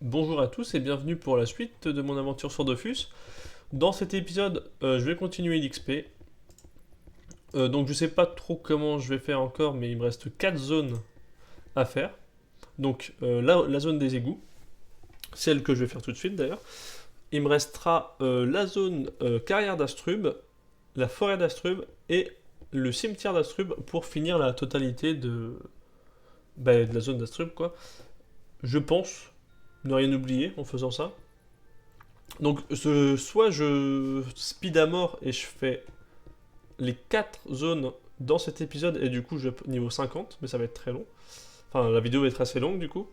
Bonjour à tous et bienvenue pour la suite de mon aventure sur Dofus. Dans cet épisode, je vais continuer l'XP. Donc je sais pas trop comment je vais faire encore, mais il me reste 4 zones à faire. Donc la zone des égouts, celle que je vais faire tout de suite d'ailleurs. Il me restera la zone carrière d'Astrub, la forêt d'Astrub et le cimetière d'Astrub pour finir la totalité de la zone d'Astrub quoi. Je pense ne rien oublier en faisant ça. Donc, soit je speed à mort et je fais les 4 zones dans cet épisode et du coup je niveau 50, mais ça va être très long. Enfin, la vidéo va être assez longue du coup.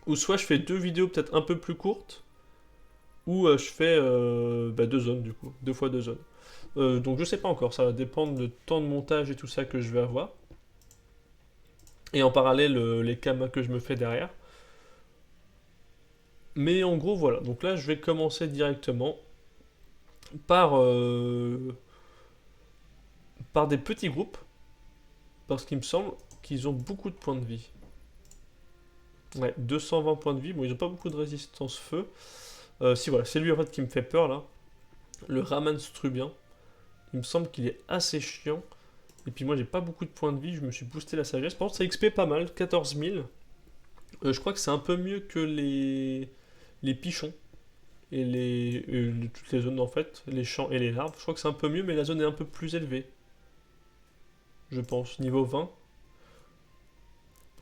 Ou soit je fais 2 vidéos peut-être un peu plus courtes, ou je fais 2 zones du coup, 2 fois 2 zones. Donc je sais pas encore, ça va dépendre du temps de montage et tout ça que je vais avoir. Et en parallèle, les kamas que je me fais derrière. Mais en gros, voilà. Donc là, je vais commencer directement par, par des petits groupes. Parce qu'il me semble qu'ils ont beaucoup de points de vie. Ouais, 220 points de vie. Bon, ils ont pas beaucoup de résistance feu. Si, voilà, c'est lui en fait qui me fait peur là. Le Raman Strubien. Il me semble qu'il est assez chiant. Et puis moi, j'ai pas beaucoup de points de vie. Je me suis boosté la sagesse. Par contre, ça XP pas mal, 14 000. Je crois que c'est un peu mieux que les pichons. Et toutes les zones en fait, les champs et les arbres. Je crois que c'est un peu mieux, mais la zone est un peu plus élevée. Je pense, niveau 20.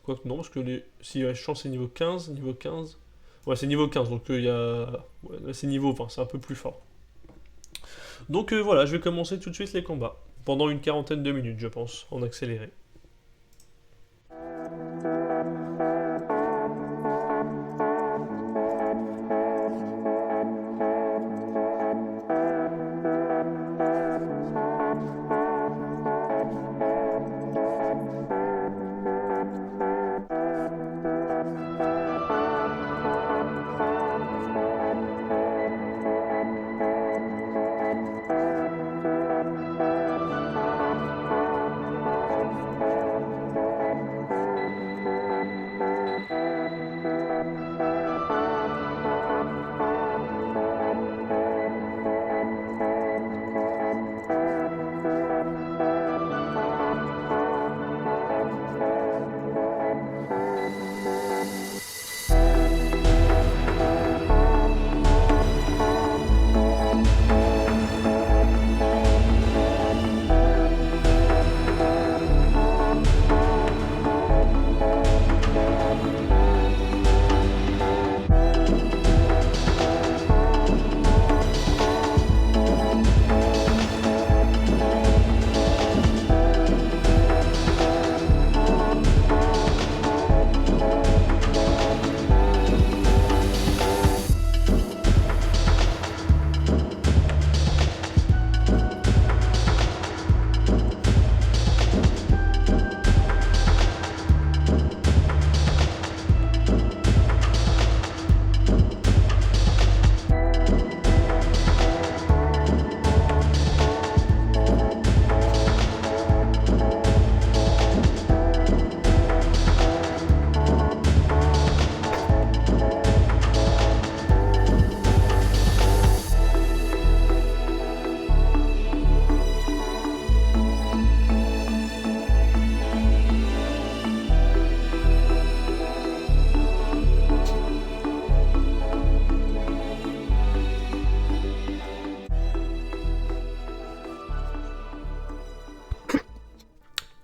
Quoique non, parce que si les champs c'est niveau 15, niveau 15. Ouais, c'est niveau 15, donc il y a. Ouais, là c'est niveau 20, c'est un peu plus fort. Donc voilà, je vais commencer tout de suite les combats. Pendant une quarantaine de minutes, je pense, en accéléré.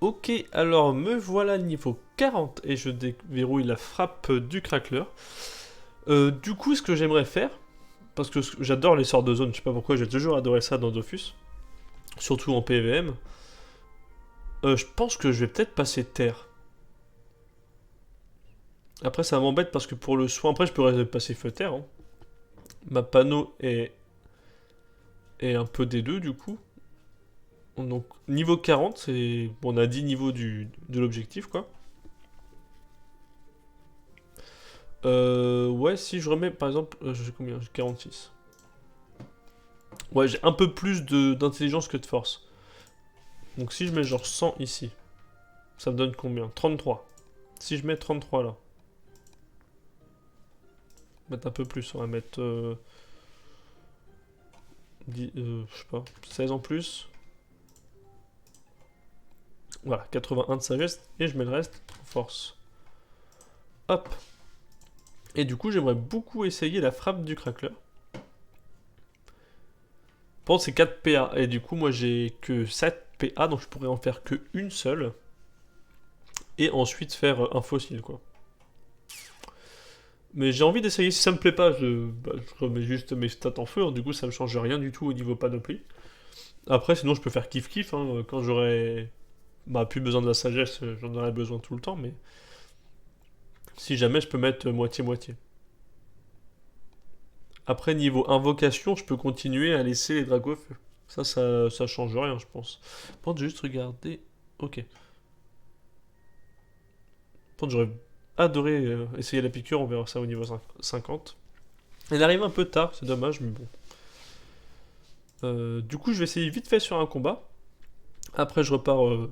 Ok, alors me voilà niveau 40 et je déverrouille la frappe du crackler. Du coup, ce que j'aimerais faire, parce que j'adore les sorts de zone, je sais pas pourquoi, j'ai toujours adoré ça dans Dofus, surtout en PVM, je pense que je vais peut-être passer terre. Après, ça m'embête parce que pour le soin, après, je pourrais passer feu terre. Hein. Ma panneau est un peu des deux, du coup. Donc, niveau 40, c'est. Bon, on a 10 niveaux de l'objectif, quoi. Ouais, si je remets, par exemple, j'ai combien? J'ai 46. Ouais, j'ai un peu plus d'intelligence que de force. Donc, si je mets genre 100 ici, ça me donne combien? 33. Si je mets 33 là. Mettre un peu plus, on va mettre... je sais pas, 16 en plus. Voilà, 81 de sagesse, et je mets le reste en force. Hop. Et du coup, j'aimerais beaucoup essayer la frappe du craqueleur. Par contre, c'est 4 PA, et du coup, moi, j'ai que 7 PA, donc je pourrais en faire que une seule. Et ensuite faire un fossile, quoi. Mais j'ai envie d'essayer, si ça me plaît pas, je remets juste mes stats en feu, hein. Du coup ça me change rien du tout au niveau panoplie. Après sinon je peux faire kiff-kiff, hein. Quand j'aurai plus besoin de la sagesse, j'en aurai besoin tout le temps, mais si jamais je peux mettre moitié-moitié. Après niveau invocation, je peux continuer à laisser les dragons au feu. Ça change rien je pense. Par contre, juste regarder... Ok. Par contre, j'aurais adoré essayer la piqûre, on verra ça au niveau 50. Elle arrive un peu tard, c'est dommage, mais bon. Du coup, je vais essayer vite fait sur un combat. Après, je repars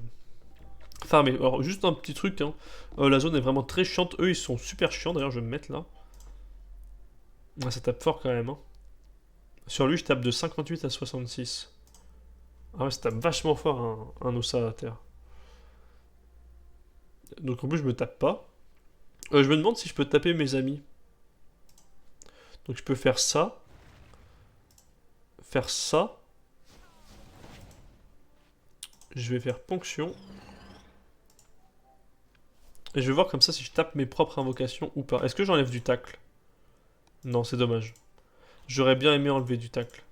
farmer. Alors, juste un petit truc, hein. La zone est vraiment très chiante. Eux, ils sont super chiants. D'ailleurs, je vais me mettre là. Ah, ça tape fort quand même, hein. Sur lui, je tape de 58 à 66. Ah ouais, ça tape vachement fort un Ossa à terre. Donc en plus, je me tape pas. Je me demande si je peux taper mes amis. Donc je peux faire ça. Faire ça. Je vais faire ponction. Et je vais voir comme ça si je tape mes propres invocations ou pas. Est-ce que j'enlève du tacle? Non, c'est dommage. J'aurais bien aimé enlever du tacle.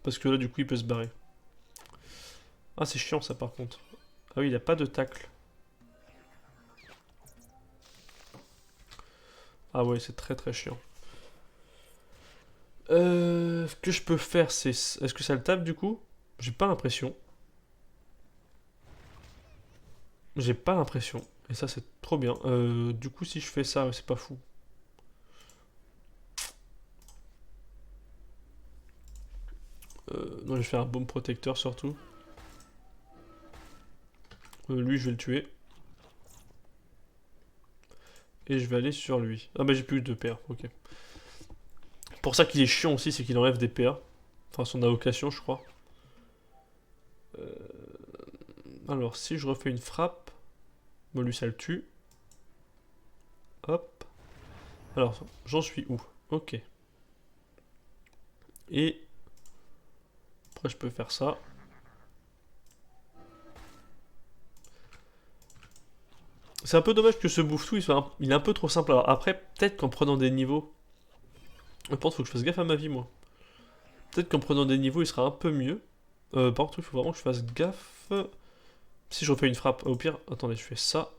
Parce que là, du coup, il peut se barrer. Ah, c'est chiant ça par contre. Ah oui, il n'y a pas de tacle. Ah ouais, c'est très très chiant. Ce que je peux faire, c'est... Est-ce que ça le tape du coup? J'ai pas l'impression. J'ai pas l'impression. Et ça, c'est trop bien. Du coup, si je fais ça, c'est pas fou. Non, je vais faire un baume protecteur surtout. Lui, je vais le tuer. Et je vais aller sur lui. Ah bah j'ai plus de PA, ok. Pour ça qu'il est chiant aussi, c'est qu'il enlève des PA. Enfin, son invocation, je crois. Alors, si je refais une frappe... Bon, lui, ça le tue. Hop. Alors, j'en suis où? Ok. Et... Après, je peux faire ça. C'est un peu dommage que ce bouffe-tout, il est un peu trop simple. Alors après, peut-être qu'en prenant des niveaux... Je pense qu'il faut que je fasse gaffe à ma vie, moi. Peut-être qu'en prenant des niveaux, il sera un peu mieux. Par contre, il faut vraiment que je fasse gaffe. Si je refais une frappe, au pire... Attendez, je fais ça.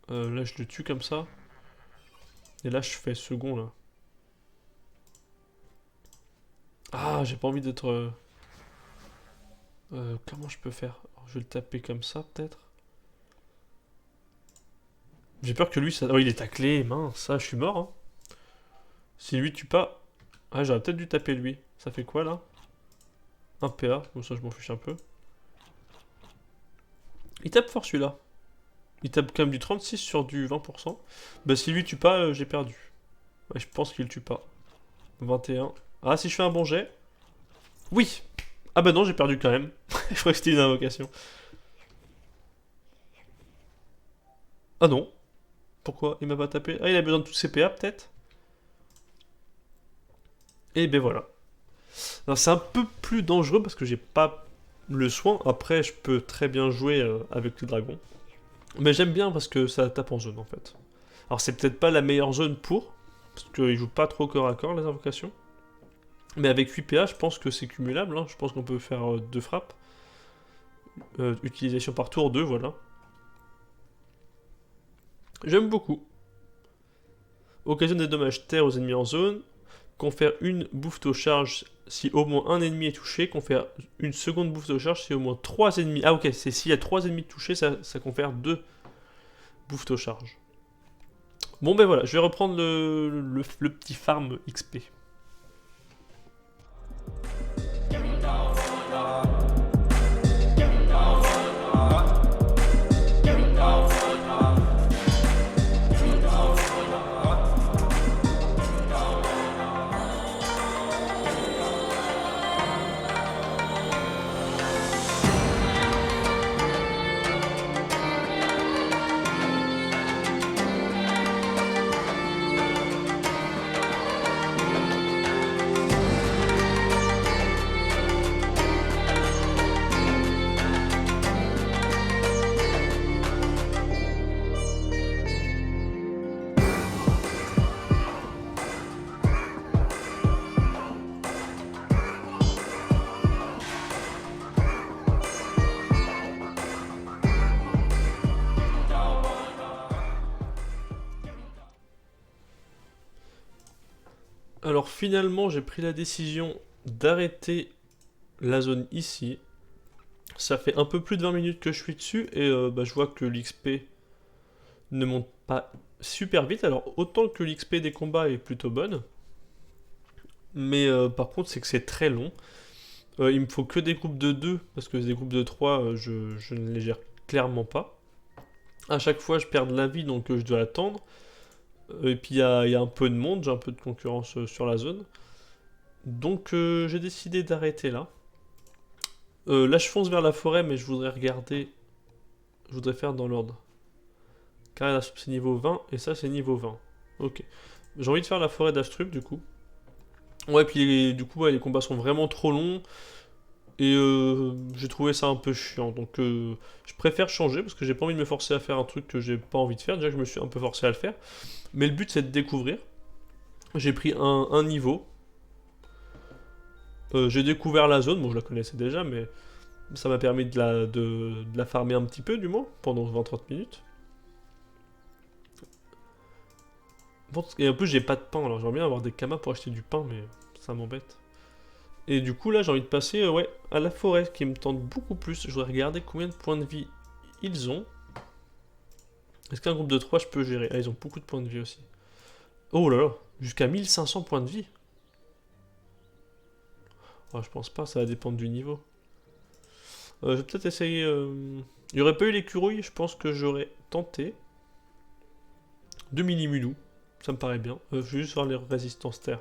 Là, je le tue comme ça. Et là, je fais second, là. Ah, j'ai pas envie d'être... comment je peux faire? Alors, je vais le taper comme ça, peut-être. J'ai peur que lui, ça... Oh, il est taclé, mince, ça, je suis mort, hein. Si lui tue pas... Ah, j'aurais peut-être dû taper lui. Ça fait quoi, là? Un PA, bon ça, je m'en fiche un peu. Il tape fort, celui-là. Il tape quand même du 36 sur du 20%. Bah, si lui tue pas, j'ai perdu. Ouais, je pense qu'il tue pas. 21. Ah, si je fais un bon jet... Oui! Ah bah non, j'ai perdu quand même. Je crois que c'était une invocation. Ah non. Pourquoi il m'a pas tapé? Ah, il a besoin de tous ses PA, peut-être? Et ben voilà. C'est un peu plus dangereux parce que j'ai pas le soin. Après, je peux très bien jouer avec les dragons. Mais j'aime bien parce que ça tape en zone, en fait. Alors, c'est peut-être pas la meilleure zone pour, parce qu'ils jouent pas trop corps à corps, les invocations. Mais avec 8 PA, je pense que c'est cumulable, hein. Je pense qu'on peut faire 2 frappes. Utilisation par tour 2, voilà. J'aime beaucoup. Occasionne des dommages terre aux ennemis en zone. Confère une bouffe de charge si au moins un ennemi est touché. Confère une seconde bouffe de charge si au moins 3 ennemis... Ah ok, c'est s'il y a 3 ennemis touchés, ça confère 2 bouffes de charge. Bon ben voilà, je vais reprendre le petit farm XP. Alors finalement, j'ai pris la décision d'arrêter la zone ici. Ça fait un peu plus de 20 minutes que je suis dessus et je vois que l'XP ne monte pas super vite. Alors autant que l'XP des combats est plutôt bonne, mais par contre c'est que c'est très long. Il me faut que des groupes de 2 parce que des groupes de 3, je ne les gère clairement pas. À chaque fois, je perds de la vie, donc je dois attendre. Et puis il y a un peu de monde, j'ai un peu de concurrence sur la zone. Donc j'ai décidé d'arrêter là. Là, je fonce vers la forêt, mais je voudrais regarder. Je voudrais faire dans l'ordre. Carré d'Astrup, c'est niveau 20, et ça, c'est niveau 20. Ok. J'ai envie de faire la forêt d'Astrup, du coup. Ouais, puis du coup, ouais, les combats sont vraiment trop longs. Et j'ai trouvé ça un peu chiant. Donc, je préfère changer, parce que j'ai pas envie de me forcer à faire un truc que j'ai pas envie de faire. Déjà que je me suis un peu forcé à le faire. Mais le but, c'est de découvrir. J'ai pris un niveau. J'ai découvert la zone. Bon, je la connaissais déjà, mais ça m'a permis de la farmer un petit peu, du moins, pendant 20-30 minutes. Bon, et en plus, j'ai pas de pain, alors j'aimerais bien avoir des kamas pour acheter du pain, mais ça m'embête. Et du coup, là, j'ai envie de passer ouais, à la forêt, qui me tente beaucoup plus. Je voudrais regarder combien de points de vie ils ont. Est-ce qu'un groupe de 3 je peux gérer? Ah, ils ont beaucoup de points de vie aussi. Oh là là, jusqu'à 1500 points de vie. Oh, je pense pas, ça va dépendre du niveau. Je vais peut-être essayer... Il n'y aurait pas eu l'écureuil, je pense que j'aurais tenté. 2 mini-mulous, ça me paraît bien. Je vais juste voir les résistances terre.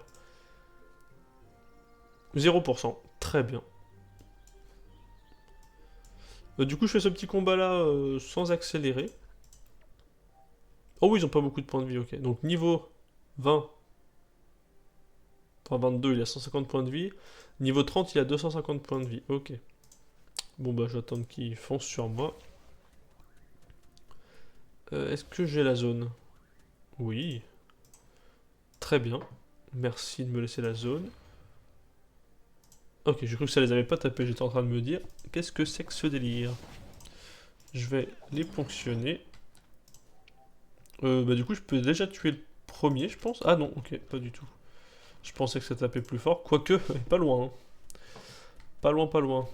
0%, très bien. Du coup, je fais ce petit combat là sans accélérer. Oh oui, ils ont pas beaucoup de points de vie, ok. Donc niveau 20, enfin 22, il a 150 points de vie. Niveau 30, il a 250 points de vie, ok. Bon bah j'attends qu'il fonce sur moi. Est-ce que j'ai la zone? Oui. Très bien. Merci de me laisser la zone. Ok, j'ai cru que ça les avait pas tapés, j'étais en train de me dire, qu'est-ce que c'est que ce délire? Je vais les ponctionner. Du coup, je peux déjà tuer le premier, je pense. Ah non, ok, pas du tout. Je pensais que ça tapait plus fort, quoique, pas loin. Hein. Pas loin, pas loin.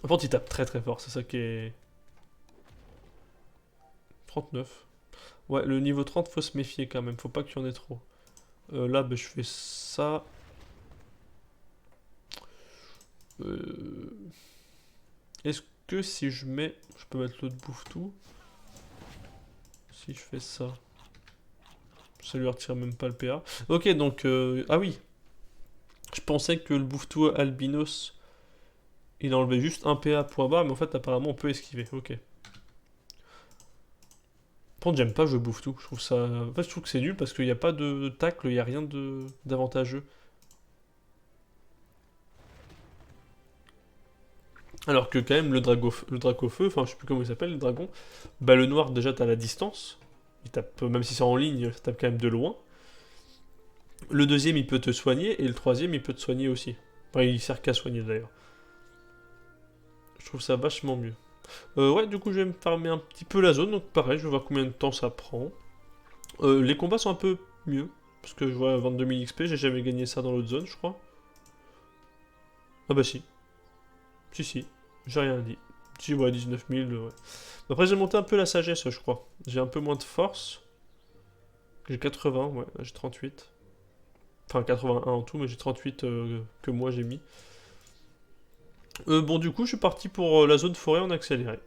Par contre, il tape très très fort, c'est ça qui est... 39. Ouais, le niveau 30, faut se méfier quand même, faut pas qu'il y en ait trop. Là, je fais ça. Est-ce que si je mets... Je peux mettre l'autre bouffe-tout. Si je fais ça... Ça lui retire même pas le PA. Ok, donc... Ah oui. Je pensais que le bouffe-tout albinos... Il enlevait juste un PA point bas, mais en fait, apparemment, on peut esquiver. Ok. Par contre, j'aime pas jouer bouffe-tout. Je trouve ça... En fait, je trouve que c'est nul parce qu'il n'y a pas de tacle, il n'y a rien d'avantageux. Alors que quand même le draco-feu, enfin je sais plus comment il s'appelle, le dragon, bah le noir déjà t'as la distance, il tape, même si c'est en ligne, ça tape quand même de loin. Le deuxième il peut te soigner, et le troisième il peut te soigner aussi. Enfin il sert qu'à soigner d'ailleurs. Je trouve ça vachement mieux. Ouais du coup je vais me farmer un petit peu la zone, donc pareil, je vais voir combien de temps ça prend. Les combats sont un peu mieux, parce que je vois 22 000 XP, j'ai jamais gagné ça dans l'autre zone je crois. Ah bah si, si, j'ai rien dit. Si, ouais, 19 000, ouais. Après, j'ai monté un peu la sagesse, je crois. J'ai un peu moins de force. J'ai 80, ouais, j'ai 38. Enfin, 81 en tout, mais j'ai 38 que moi j'ai mis. Bon, du coup, je suis parti pour la zone forêt en accéléré.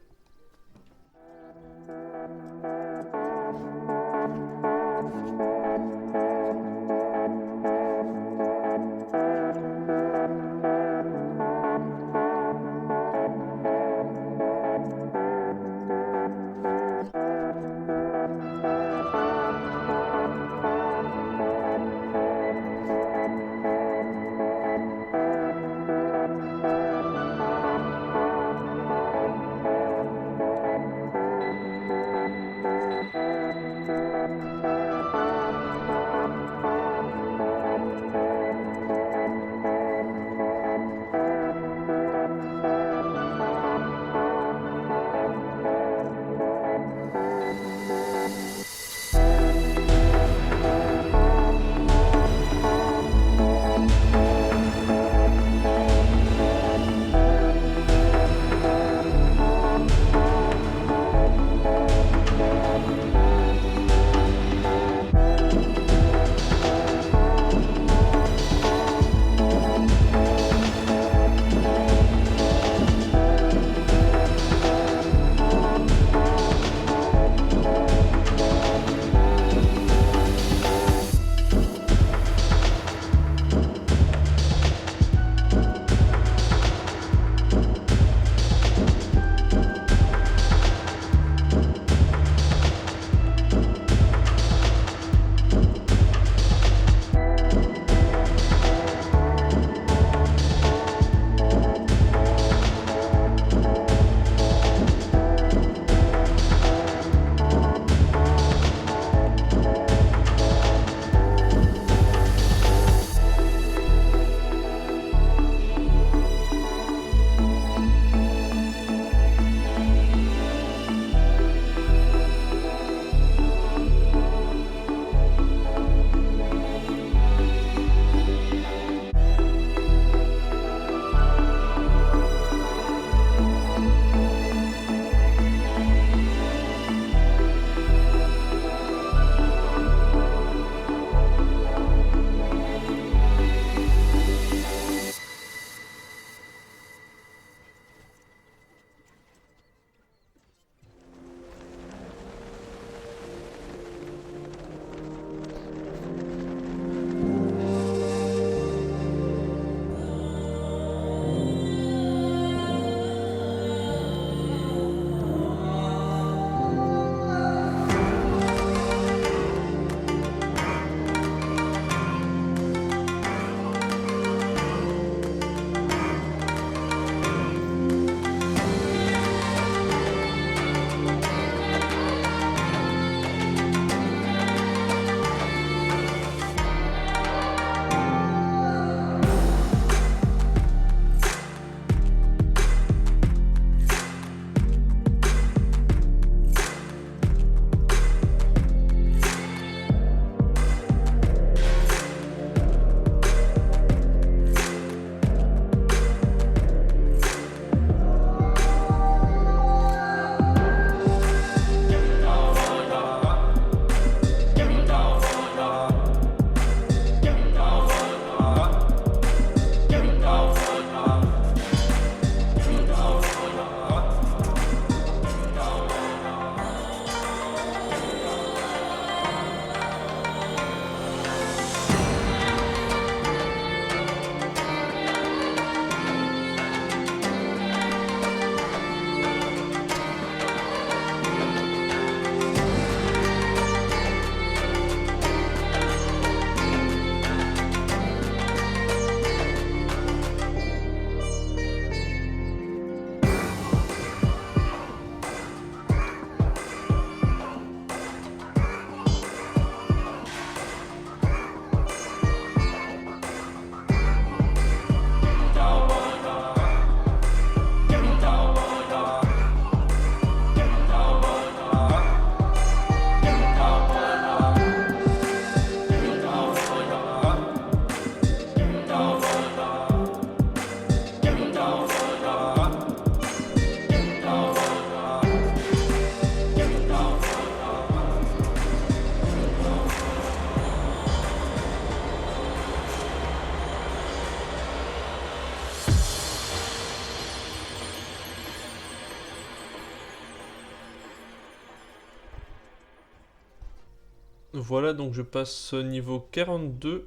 Voilà, donc je passe niveau 42.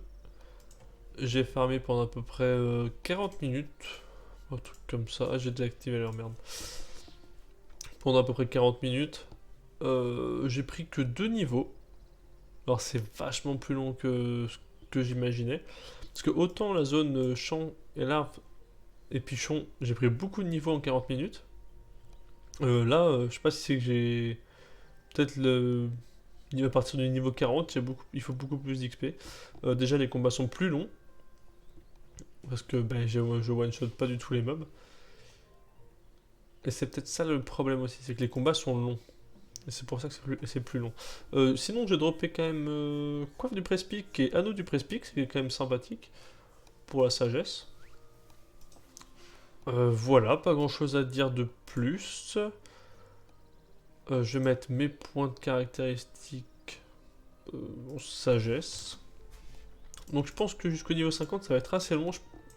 J'ai farmé pendant à peu près 40 minutes. Un truc comme ça. Ah, j'ai désactivé leur merde. Pendant à peu près 40 minutes. J'ai pris que 2 niveaux. Alors c'est vachement plus long que ce que j'imaginais. Parce que autant la zone champ et larve et pichon, j'ai pris beaucoup de niveaux en 40 minutes. Là, je sais pas si c'est que j'ai... Peut-être à partir du niveau 40, il faut beaucoup plus d'XP. Déjà les combats sont plus longs. Parce que ben, je one-shot pas du tout les mobs. Et c'est peut-être ça le problème aussi, c'est que les combats sont longs. Et c'est pour ça que c'est plus long. Sinon, j'ai droppé quand même Coiffe du Prespic et Anneau du Prespic, ce qui est quand même sympathique pour la sagesse. Voilà, pas grand chose à dire de plus. Je vais mettre mes points de caractéristiques en sagesse. Donc je pense que jusqu'au niveau 50, ça va être assez long.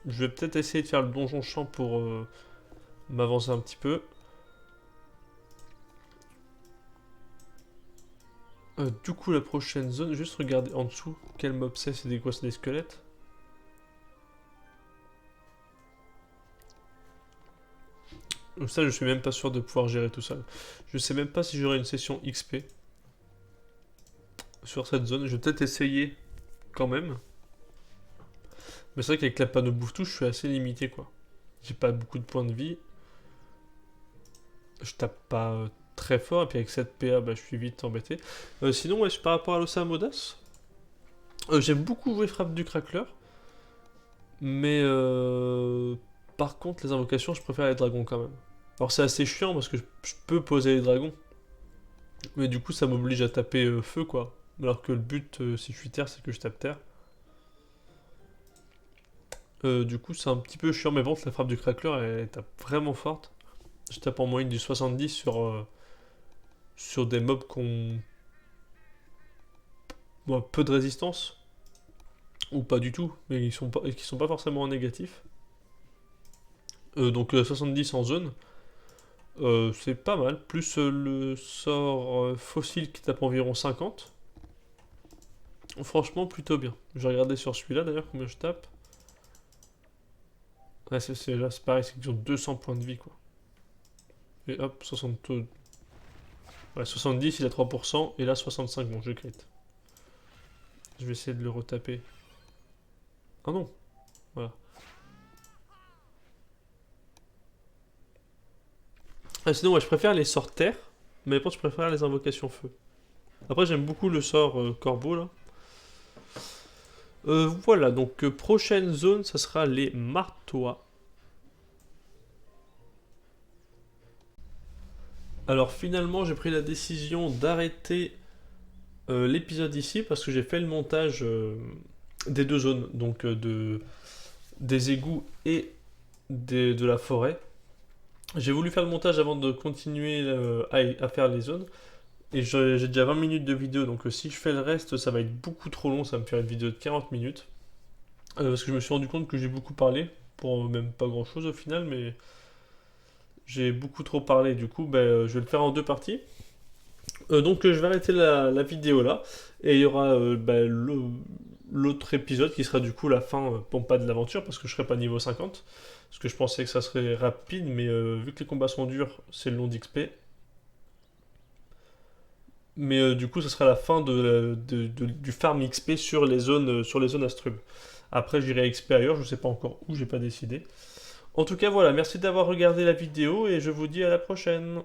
Je vais peut-être essayer de faire le donjon champ pour m'avancer un petit peu. Du coup, la prochaine zone, juste regarder en dessous quel mob c'est des quoi? C'est des squelettes. Ça, je suis même pas sûr de pouvoir gérer tout ça. Je sais même pas si j'aurai une session XP sur cette zone. Je vais peut-être essayer quand même. Mais c'est vrai qu'avec la panneau bouffe-touche, je suis assez limité quoi. J'ai pas beaucoup de points de vie. Je tape pas très fort, et puis avec 7 PA, bah, je suis vite embêté. Sinon, ouais, par rapport à l'Ossam Audace, j'aime beaucoup jouer Frappe du Crackler, mais par contre, les invocations, je préfère les dragons quand même. Alors c'est assez chiant parce que je peux poser les dragons, mais du coup, ça m'oblige à taper feu quoi. Alors que le but, si je suis terre, c'est que je tape terre. Du coup, c'est un petit peu chiant, mais bon, la Frappe du Crackler, elle tape vraiment forte. Je tape en moyenne du 70 sur des mobs qui ont peu de résistance, ou pas du tout, mais qui sont pas forcément en négatif. Donc 70 en zone, c'est pas mal, plus le sort fossile qui tape environ 50. Franchement, plutôt bien. Je vais regarder sur celui-là d'ailleurs combien je tape. Là, c'est pareil, c'est qu'ils ont 200 points de vie quoi. Et hop, 60. Ouais, 70, il a 3%, et là 65, bon, je crit. Je vais essayer de le retaper. Ah non, voilà. Ah, sinon, ouais, je préfère les sorts terre, mais je préfère les invocations feu. Après, j'aime beaucoup le sort corbeau, là. Voilà, donc prochaine zone, ça sera les martois. Alors finalement, j'ai pris la décision d'arrêter l'épisode ici, parce que j'ai fait le montage des deux zones, donc des égouts et de la forêt. J'ai voulu faire le montage avant de continuer à faire les zones. Et j'ai déjà 20 minutes de vidéo, donc si je fais le reste, ça va être beaucoup trop long, ça va me faire une vidéo de 40 minutes. Parce que je me suis rendu compte que j'ai beaucoup parlé, pour même pas grand chose au final, mais j'ai beaucoup trop parlé, du coup je vais le faire en deux parties. Donc je vais arrêter la vidéo là, et il y aura l'autre épisode qui sera du coup la fin, bon pas de l'aventure, parce que je serai pas niveau 50, parce que je pensais que ça serait rapide, mais vu que les combats sont durs, c'est le long d'XP. Mais du coup, ça sera la fin du farm XP sur les zones Astrub. Après, j'irai XP ailleurs, je sais pas encore où, j'ai pas décidé. En tout cas, voilà, merci d'avoir regardé la vidéo et je vous dis à la prochaine.